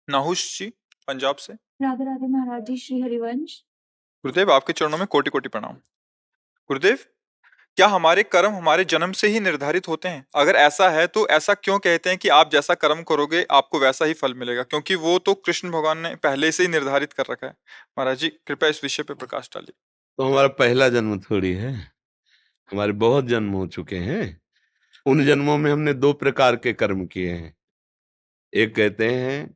नाहुश जी पंजाब से। राधे राधे महाराज जी, श्री हरिवंश। गुरुदेव आपके चरणों में कोटि कोटि प्रणाम। गुरुदेव, क्या हमारे कर्म हमारे जन्म से ही निर्धारित होते हैं? अगर ऐसा है तो ऐसा क्यों कहते हैं कि आप जैसा कर्म करोगे आपको वैसा ही फल मिलेगा, क्योंकि वो तो कृष्ण भगवान ने पहले से ही निर्धारित कर रखा है। महाराज जी कृपया इस विषय पे प्रकाश डालिए। तो हमारा पहला जन्म थोड़ी है, हमारे बहुत जन्म हो चुके हैं। उन जन्मों में हमने दो प्रकार के कर्म किए हैं। एक कहते हैं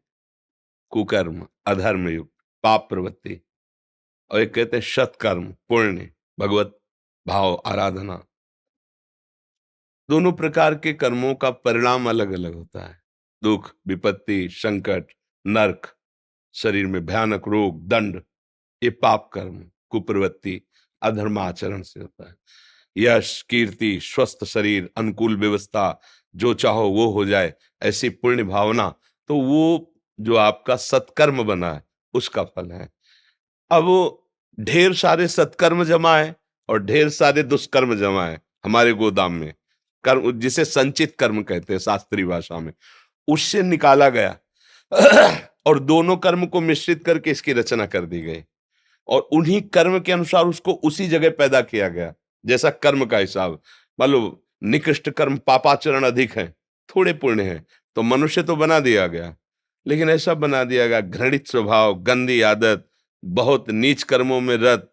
कुकर्म, अधर्म युक्त पाप प्रवृत्ति, और एक कहते हैं सत्कर्म, पुण्य, भगवत भाव, आराधना। दोनों प्रकार के कर्मों का परिणाम अलग अलग होता है। दुख, विपत्ति, संकट, नरक, शरीर में भयानक रोग, दंड, ये पाप कर्म, कुप्रवृत्ति, अधर्माचरण से होता है। यश, कीर्ति, स्वस्थ शरीर, अनुकूल व्यवस्था, जो चाहो वो हो जाए, ऐसी पुण्य भावना, तो वो जो आपका सत्कर्म बना है उसका फल है। अब वो ढेर सारे सत्कर्म जमा है और ढेर सारे दुष्कर्म जमा है हमारे गोदाम में। कर्म जिसे संचित कर्म कहते हैं शास्त्रीय भाषा में, उससे निकाला गया और दोनों कर्म को मिश्रित करके इसकी रचना कर दी गई और उन्हीं कर्म के अनुसार उसको उसी जगह पैदा किया गया। जैसा कर्म का हिसाब, मान लो निकृष्ट कर्म पापाचरण अधिक है, थोड़े पुण्य है, तो मनुष्य तो बना दिया गया, लेकिन ऐसा बना दिया गया घृणित स्वभाव, गंदी आदत, बहुत नीच कर्मों में रत,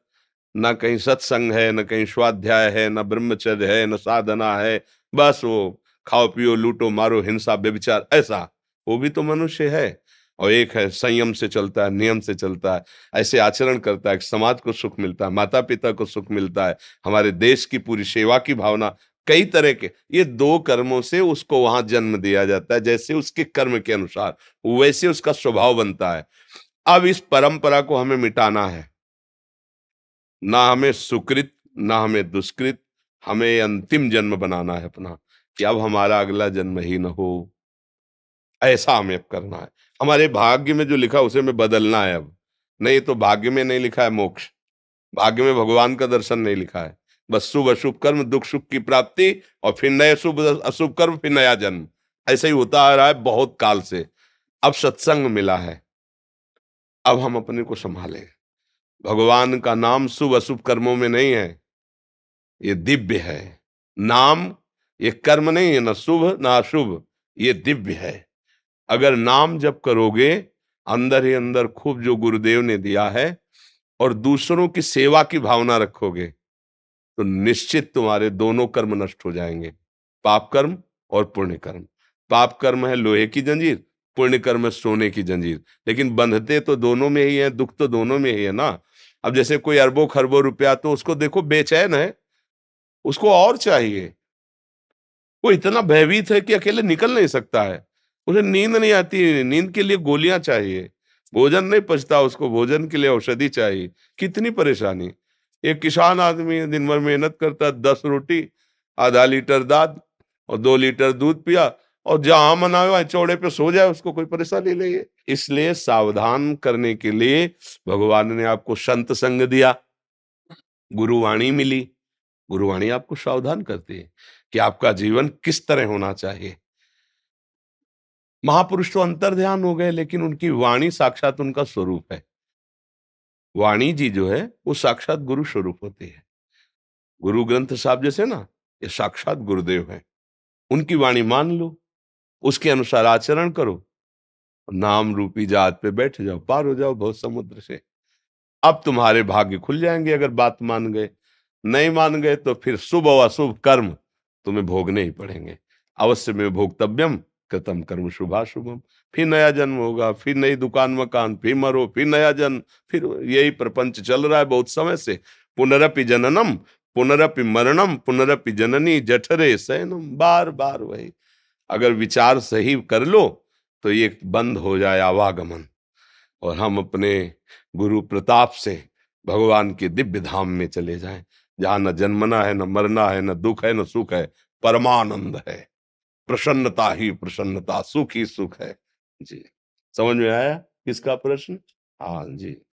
ना कहीं सत्संग है, न कहीं स्वाध्याय है, न ब्रह्मचर्य है, न साधना है, बस वो खाओ पियो लूटो मारो हिंसा व्यभिचार, ऐसा वो भी तो मनुष्य है। और एक है संयम से चलता है, नियम से चलता है, ऐसे आचरण करता है, समाज को सुख मिलता है, माता पिता को सुख मिलता है, हमारे देश की पूरी सेवा की भावना, कई तरह के ये दो कर्मों से उसको वहां जन्म दिया जाता है। जैसे उसके कर्म के अनुसार वैसे उसका स्वभाव बनता है। अब इस परंपरा को हमें मिटाना है, ना हमें सुकृत ना हमें दुष्कृत, हमें अंतिम जन्म बनाना है अपना, कि अब हमारा अगला जन्म ही न हो, ऐसा हमें अब करना है। हमारे भाग्य में जो लिखा उसे हमें बदलना है अब। नहीं तो भाग्य में नहीं लिखा है मोक्ष, भाग्य में भगवान का दर्शन नहीं लिखा है, बस शुभ अशुभ कर्म, दुख सुख की प्राप्ति, और फिर नए शुभ अशुभ कर्म, फिर नया जन्म, ऐसा ही होता आ रहा है बहुत काल से। अब सत्संग मिला है, अब हम अपने को संभालें। भगवान का नाम शुभ अशुभ कर्मों में नहीं है, ये दिव्य है नाम, ये कर्म नहीं है, ना शुभ ना अशुभ, ये दिव्य है। अगर नाम जप करोगे अंदर ही अंदर खूब जो गुरुदेव ने दिया है और दूसरों की सेवा की भावना रखोगे, तो निश्चित तुम्हारे दोनों कर्म नष्ट हो जाएंगे, पाप कर्म और पुण्य कर्म। पाप कर्म है लोहे की जंजीर, पुण्य कर्म है सोने की जंजीर, लेकिन बंधते तो दोनों में ही है, दुख तो दोनों में ही है ना। अब जैसे कोई अरबों खरबों रुपया, तो उसको देखो बेचैन है, उसको और चाहिए, वो इतना भयभीत है कि अकेले निकल नहीं सकता है, उसे नींद नहीं आती, नींद के लिए गोलियां चाहिए, भोजन नहीं पचता उसको, भोजन के लिए औषधि चाहिए, कितनी परेशानी। एक किसान आदमी दिन भर मेहनत करता है, 10 रोटी, आधा लीटर दाद और 2 लीटर दूध पिया, और जहां मना हुआ चौड़े पे सो जाए, उसको कोई परेशानी नहीं है। इसलिए सावधान करने के लिए भगवान ने आपको संत संग दिया, गुरुवाणी मिली, गुरुवाणी आपको सावधान करती है कि आपका जीवन किस तरह होना चाहिए। महापुरुष तो अंतर्ध्यान हो गए, लेकिन उनकी वाणी साक्षात उनका स्वरूप है। वाणी जी जो है वो साक्षात गुरु स्वरूप होती है। गुरु ग्रंथ साहब जैसे ना, ये साक्षात गुरुदेव है। उनकी वाणी मान लो, उसके अनुसार आचरण करो, नाम रूपी जहाज पे बैठ जाओ, पार हो जाओ बहुत समुद्र से। अब तुम्हारे भाग्य खुल जाएंगे अगर बात मान गए। नहीं मान गए तो फिर शुभ और अशुभ कर्म तुम्हें भोगने ही पड़ेंगे। अवश्य में भोक्तव्यम कृतम कर्म शुभाशुभम। फिर नया जन्म होगा, फिर नई दुकान मकान, फिर मरो, फिर नया जन्म, फिर यही प्रपंच चल रहा है बहुत समय से। पुनरपि जननम पुनरपि मरणम पुनरपि जननी जठरे शयनम, बार बार वही। अगर विचार सही कर लो तो ये बंद हो जाए आवागमन, और हम अपने गुरु प्रताप से भगवान के दिव्य धाम में चले जाएं, जहां न जन्मना है, न मरना है, न दुख है, न सुख है, परमानंद है, प्रसन्नता ही प्रसन्नता, सुख ही सुख है। जी, समझ में आया किसका प्रश्न? हाँ जी।